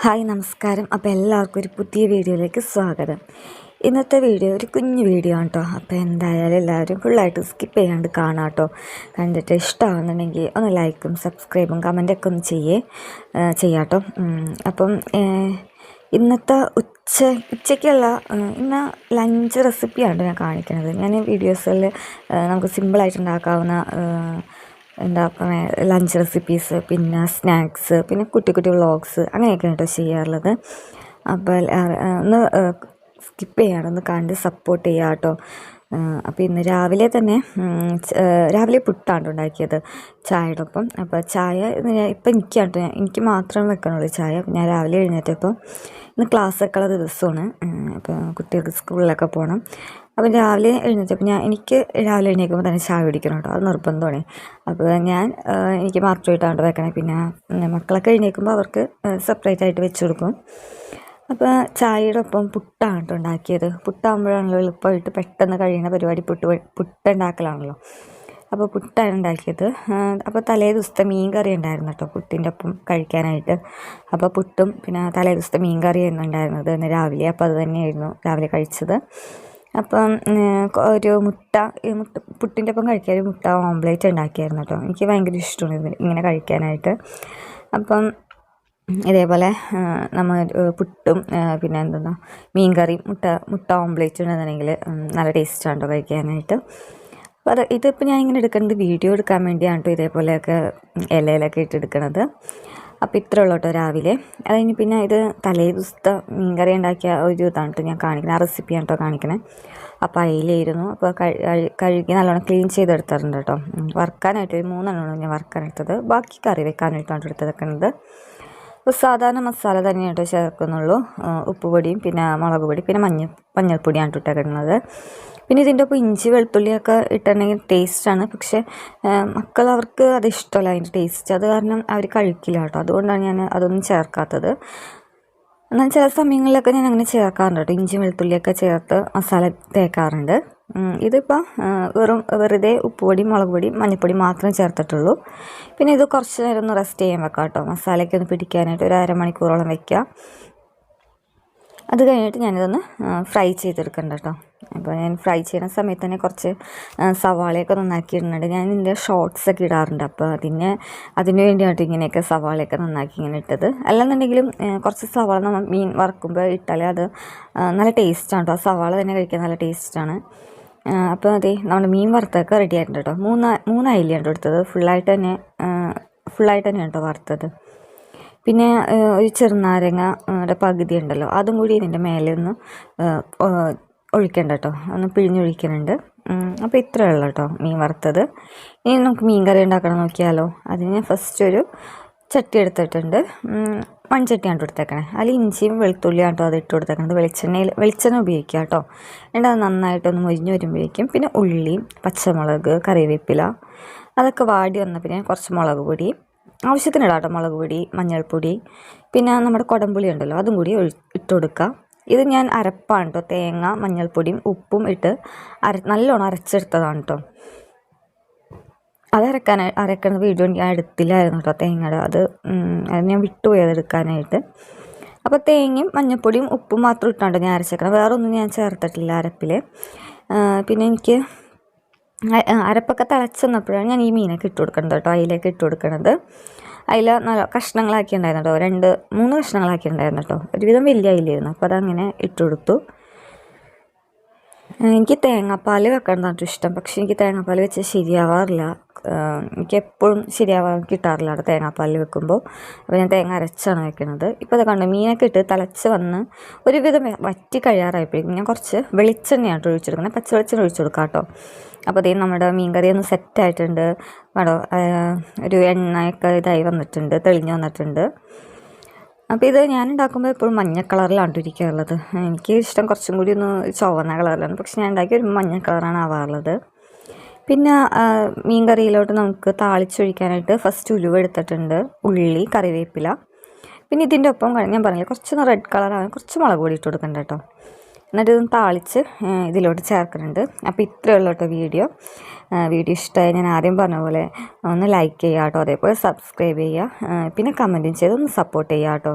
Hi നമസ്കാരം. അപ്പോൾ എല്ലാവർക്കും ഒരു പുതിയ വീഡിയോയിലേക്ക് സ്വാഗതം. ഇന്നത്തെ വീഡിയോ ഒരു കുഞ്ഞു വീഡിയോ ആണ് കേട്ടോ. അപ്പോൾ എന്തായാലും എല്ലാവരും ഫുള്ളായിട്ട് സ്കിപ്പ് ചെയ്യാണ്ട് കാണാം കേട്ടോ. കണ്ടിട്ട് ഇഷ്ടമാണെന്നുണ്ടെങ്കിൽ ഒന്ന് ലൈക്കും സബ്സ്ക്രൈബും കമൻറ്റൊക്കെ ഒന്ന് ചെയ്യാം കേട്ടോ. അപ്പം ഇന്നത്തെ ഉച്ചയ്ക്കുള്ള ഇന്ന് ലഞ്ച് റെസിപ്പിയാണ് ഞാൻ കാണിക്കുന്നത്. ഞാൻ വീഡിയോസിൽ നമുക്ക് സിമ്പിളായിട്ട് ഉണ്ടാക്കാവുന്ന എന്താ പറയുക ലഞ്ച് റെസിപ്പീസ്, പിന്നെ സ്നാക്സ്, പിന്നെ കുട്ടി കുട്ടി വ്ളോഗ്സ് അങ്ങനെയൊക്കെയാണ് കേട്ടോ ചെയ്യാറുള്ളത്. അപ്പോൾ ഒന്ന് സ്കിപ്പ് ചെയ്യാണ്ട് ഒന്ന് കണ്ട് സപ്പോർട്ട് ചെയ്യുക കേട്ടോ. അപ്പോൾ ഇന്ന് രാവിലെ തന്നെ രാവിലെ പുട്ടാണ് ഉണ്ടാക്കിയത് ചായയുടെ ഒപ്പം. അപ്പോൾ ചായ ഇപ്പം എനിക്ക് മാത്രം വെക്കണുള്ളൂ ചായ. ഞാൻ രാവിലെ എഴുന്നേറ്റപ്പോൾ ഇന്ന് ക്ലാസ്സൊക്കെ ഉള്ള ദിവസമാണ്. അപ്പോൾ കുട്ടികൾക്ക് സ്കൂളിലൊക്കെ പോകണം. അപ്പം രാവിലെ എഴുന്നേറ്റപ്പോൾ എനിക്ക് രാവിലെ എഴുന്നേൽക്കുമ്പോൾ തന്നെ ചായ കുടിക്കണം കേട്ടോ, അത് നിർബന്ധമാണ്. അപ്പോൾ എനിക്ക് മാത്രമായിട്ടാണ് വെക്കണേ. പിന്നെ മക്കളൊക്കെ എഴുന്നേൽക്കുമ്പോൾ അവർക്ക് സെപ്പറേറ്റ് ആയിട്ട് വെച്ച് കൊടുക്കും. അപ്പോൾ ചായയുടെ ഒപ്പം പുട്ടാണ് കേട്ടോ ഉണ്ടാക്കിയത്. പുട്ടാകുമ്പോഴാണല്ലോ എളുപ്പമായിട്ട് പെട്ടെന്ന് കഴിയുന്ന പരിപാടി പുട്ടുണ്ടാക്കലാണല്ലോ. അപ്പോൾ പുട്ടാണ് ഉണ്ടാക്കിയത്. അപ്പോൾ തലേ ദിവസത്തെ മീൻ കറി ഉണ്ടായിരുന്നു കേട്ടോ പുട്ടിൻ്റെ ഒപ്പം കഴിക്കാനായിട്ട്. അപ്പോൾ പുട്ടും പിന്നെ തലേ ദിവസത്തെ മീൻ കറിയായിരുന്നു ഉണ്ടായിരുന്നത് ഇന്ന് രാവിലെ. അപ്പോൾ അത് തന്നെയായിരുന്നു രാവിലെ കഴിച്ചത്. അപ്പം ഒരു പുട്ടിൻ്റെ ഒപ്പം കഴിക്കാൻ ഒരു മുട്ട ഓംപ്ലേറ്റ് ഉണ്ടാക്കിയായിരുന്നു കേട്ടോ. എനിക്ക് ഭയങ്കര ഇഷ്ടമാണ് ഇങ്ങനെ കഴിക്കാനായിട്ട്. അപ്പം ഇതേപോലെ നമ്മൾ പുട്ടും പിന്നെ മീൻ കറിയും മുട്ട ഓംപ്ലേറ്റ് ഉണ്ടെന്നുണ്ടെങ്കിൽ നല്ല ടേസ്റ്റാണ് കേട്ടോ കഴിക്കാനായിട്ട്. അപ്പോൾ ഇതിപ്പോൾ ഞാൻ ഇങ്ങനെ എടുക്കുന്നത് വീഡിയോ എടുക്കാൻ വേണ്ടിയാണ് കേട്ടോ ഇതേപോലെയൊക്കെ ഇലയിലൊക്കെ ഇട്ടെടുക്കണത്. അപ്പോൾ ഇത്ര ഉള്ളൂ കേട്ടോ രാവിലെ. അത് കഴിഞ്ഞ് പിന്നെ ഇത് തലേ ദിവസത്തെ മീൻ കറി ഉണ്ടാക്കിയ ഒരു ഇതാണ് കേട്ടോ ഞാൻ കാണിക്കുന്നത്. ആ റെസിപ്പിയാണ് കേട്ടോ കാണിക്കണേ. അപ്പോൾ അതിലായിരുന്നു. അപ്പോൾ കഴുകി നല്ലോണം ക്ലീൻ ചെയ്തെടുത്തിട്ടുണ്ട് കേട്ടോ. വറുക്കാനായിട്ട് ഒരു 3 എണ്ണമാണ് ഞാൻ വറുക്കാനെടുത്തത്. ബാക്കി കറി വെക്കാനായിട്ടാണ് എടുത്തെടുക്കുന്നത്. അപ്പോൾ സാധാരണ മസാല തന്നെയായിട്ട് ചേർക്കുന്നുള്ളൂ. ഉപ്പുപൊടിയും പിന്നെ മുളക് പൊടി പിന്നെ മഞ്ഞൾപ്പൊടിയാണ് ഇട്ടേക്കുന്നത്. പിന്നെ ഇതിൻ്റെ ഒപ്പം ഇഞ്ചി വെളുത്തുള്ളിയൊക്കെ ഇട്ടിട്ടുണ്ടെങ്കിൽ ടേസ്റ്റാണ്. പക്ഷേ അവർക്ക് അത് ഇഷ്ടമല്ല അതിൻ്റെ ടേസ്റ്റ്. അത് കാരണം അവർ കഴിക്കില്ല കേട്ടോ. അതുകൊണ്ടാണ് ഞാൻ അതൊന്നും ചേർക്കാത്തത്. എന്നാൽ ചില സമയങ്ങളിലൊക്കെ ഞാൻ അങ്ങനെ ചേർക്കാറുണ്ട് കേട്ടോ. ഇഞ്ചി വെളുത്തുള്ളിയൊക്കെ ചേർത്ത് മസാല തേക്കാറുണ്ട്. ഇതിപ്പോൾ വെറുതെ ഉപ്പുപൊടി മുളക് പൊടി മഞ്ഞൾപ്പൊടി മാത്രം ചേർത്തിട്ടുള്ളൂ. പിന്നെ ഇത് കുറച്ച് നേരം ഒന്ന് റെസ്റ്റ് ചെയ്യാൻ വെക്കാം കേട്ടോ. മസാലയ്ക്ക് ഒന്ന് പിടിക്കാനായിട്ട് ഒരു അരമണിക്കൂറോളം വയ്ക്കുക. അത് കഴിഞ്ഞിട്ട് ഞാനിതൊന്ന് ഫ്രൈ ചെയ്തെടുക്കണ്ട കേട്ടോ. അപ്പോൾ ഞാൻ ഫ്രൈ ചെയ്യുന്ന സമയത്ത് തന്നെ കുറച്ച് സവാളയൊക്കെ നന്നാക്കി ഇടുന്നുണ്ട്. ഞാൻ ഇതിൻ്റെ ഷോർട്ട്സൊക്കെ ഇടാറുണ്ട്. അപ്പോൾ അതിന് വേണ്ടിയായിട്ട് ഇങ്ങനെയൊക്കെ സവാളയൊക്കെ നന്നാക്കി ഇങ്ങനെ ഇട്ടത്. അല്ലെന്നുണ്ടെങ്കിലും കുറച്ച് സവാള നമ്മൾ മീൻ വറുക്കുമ്പോൾ ഇട്ടാലേ അത് നല്ല ടേസ്റ്റാണ് കേട്ടോ. സവാള തന്നെ കഴിക്കാൻ നല്ല ടേസ്റ്റാണ്. അപ്പോൾ അതെ നമ്മുടെ മീൻ വറുത്തൊക്കെ റെഡി ആയിട്ടുണ്ട് കേട്ടോ. മൂന്ന് അയിലയാണ് എടുത്തത്. ഫുള്ളായിട്ട് തന്നെ കേട്ടോ വറുത്തത്. പിന്നെ ഒരു ചെറുനാരങ്ങയുടെ പകുതി ഉണ്ടല്ലോ, അതും കൂടി ഇതിൻ്റെ മേലെ ഒന്ന് ഒഴിക്കണ്ട കേട്ടോ, ഒന്ന് പിഴിഞ്ഞൊഴിക്കുന്നുണ്ട്. അപ്പോൾ ഇത്രയേ ഉള്ളൂ കേട്ടോ മീൻ വറുത്തത്. ഇനി നമുക്ക് മീൻ കറി ഉണ്ടാക്കണം നോക്കിയാലോ. അതിന് ഞാൻ ഫസ്റ്റ് ഒരു ചട്ടി എടുത്തിട്ടുണ്ട്. മൺചട്ടിയാണ് എടുത്തേക്കണേ. അതിൽ ഇഞ്ചിയും വെളുത്തുള്ളിയാണ് കേട്ടോ അത് ഇട്ട് കൊടുത്തേക്കണത്. വെളിച്ചെണ്ണ ഉപയോഗിക്കുക കേട്ടോ. എന്നിട്ട് അത് നന്നായിട്ടൊന്ന് മൊരിഞ്ഞ് വരുമ്പോഴേക്കും പിന്നെ ഉള്ളിയും പച്ചമുളക് കറിവേപ്പില അതൊക്കെ വാടി വന്നപ്പോൾ ഞാൻ കുറച്ച് മുളക് പൊടി ആവശ്യത്തിന് ഇടാം കേട്ടോ. മുളക് പൊടി മഞ്ഞൾപ്പൊടി പിന്നെ നമ്മുടെ കുടംപുളി ഉണ്ടല്ലോ അതും കൂടി ഇട്ട് കൊടുക്കുക. ഇത് ഞാൻ അരപ്പാണ് കേട്ടോ. തേങ്ങ മഞ്ഞൾപ്പൊടിയും ഉപ്പും ഇട്ട് നല്ലോണം അരച്ചെടുത്തതാണ് കേട്ടോ. അത് അരക്കണ വീഡിയോ ഞാൻ എടുത്തില്ലായിരുന്നു കേട്ടോ തേങ്ങയുടെ. അത് ഞാൻ വിട്ടുപോയി അതെടുക്കാനായിട്ട്. അപ്പോൾ തേങ്ങയും മഞ്ഞൾപ്പൊടിയും ഉപ്പും മാത്രം ഇട്ടാണ്ട് ഞാൻ അരച്ചേക്കണം. വേറെ ഒന്നും ഞാൻ ചേർത്തിട്ടില്ല അരപ്പിൽ. പിന്നെ എനിക്ക് അരപ്പൊക്കെ തിളച്ച് വന്നപ്പോഴാണ് ഞാൻ ഈ മീനൊക്കെ ഇട്ട് കൊടുക്കുന്നത് കേട്ടോ. അതിലേക്ക് ഇട്ട് കൊടുക്കണത്. അതിൽ നല്ല കഷ്ണങ്ങളാക്കി ഉണ്ടായിരുന്നു കേട്ടോ. 3 കഷ്ണങ്ങളാക്കി ഉണ്ടായിരുന്നു കേട്ടോ. ഒരുവിധം വലിയ അയിലായിരുന്നു. അപ്പോൾ അതങ്ങനെ ഇട്ട് കൊടുത്തു. എനിക്ക് തേങ്ങാപ്പാൽ വെക്കണതാണ് ഇഷ്ടം. പക്ഷേ എനിക്ക് തേങ്ങാപ്പാൽ വെച്ച് ശരിയാവാറില്ല. എനിക്ക് എപ്പോഴും കിട്ടാറില്ല അവിടെ തേങ്ങാപ്പാലിൽ വെക്കുമ്പോൾ. അപ്പോൾ ഞാൻ തേങ്ങ അരച്ചാണ് വെക്കുന്നത്. ഇപ്പോൾ അത് കണ്ടു മീനൊക്കെ ഇട്ട് തിളച്ച് വന്ന് ഒരുവിധം വറ്റി കഴിയാറായപ്പോഴേക്കും ഞാൻ കുറച്ച് വെളിച്ചെണ്ണയാണ് ഒഴിച്ചു കൊടുക്കുന്നത്. പച്ച വെളിച്ചെണ്ണ ഒഴിച്ചു കൊടുക്കാം കേട്ടോ. അപ്പോൾ അതേ നമ്മുടെ മീൻ കറി ഒന്ന് സെറ്റായിട്ടുണ്ട് കേട്ടോ. ഒരു എണ്ണയൊക്കെ ഇതായി വന്നിട്ടുണ്ട്, തെളിഞ്ഞ് വന്നിട്ടുണ്ട്. അപ്പോൾ ഇത് ഞാൻ ഉണ്ടാക്കുമ്പോൾ എപ്പോഴും മഞ്ഞ കളറിലാണ് ഇരിക്കാറുള്ളത്. എനിക്ക് ഇഷ്ടം കുറച്ചും കൂടി ഒന്ന് ചുവന്ന കളറിലാണ്. പക്ഷെ ഞാൻ ഉണ്ടാക്കിയ ഒരു മഞ്ഞ കളറാണ് ആവാറുള്ളത്. പിന്നെ മീൻ കറിയിലോട്ട് നമുക്ക് താളിച്ചൊഴിക്കാനായിട്ട് ഫസ്റ്റ് ഉലുവ എടുത്തിട്ടുണ്ട്, ഉള്ളി കറിവേപ്പില. പിന്നെ ഇതിൻ്റെ ഒപ്പം ഞാൻ പറഞ്ഞില്ല കുറച്ചൊന്ന് റെഡ് കളറാണ്, കുറച്ച് മുളക് പൊടി ഇട്ട് കൊടുക്കണ്ട കേട്ടോ. എന്നിട്ട് ഇതൊന്ന് താളിച്ച് ഇതിലോട്ട് ചേർക്കുന്നുണ്ട്. അപ്പോൾ ഇത്രയേ ഉള്ളൂ കേട്ടോ വീഡിയോ ഇഷ്ടമായി ഞാൻ ആദ്യം പറഞ്ഞ പോലെ ഒന്ന് ലൈക്ക് ചെയ്യുക കേട്ടോ. അതേപോലെ സബ്സ്ക്രൈബ് ചെയ്യുക, പിന്നെ കമൻറ്റും ചെയ്ത് ഒന്ന് സപ്പോർട്ട് ചെയ്യുക കേട്ടോ.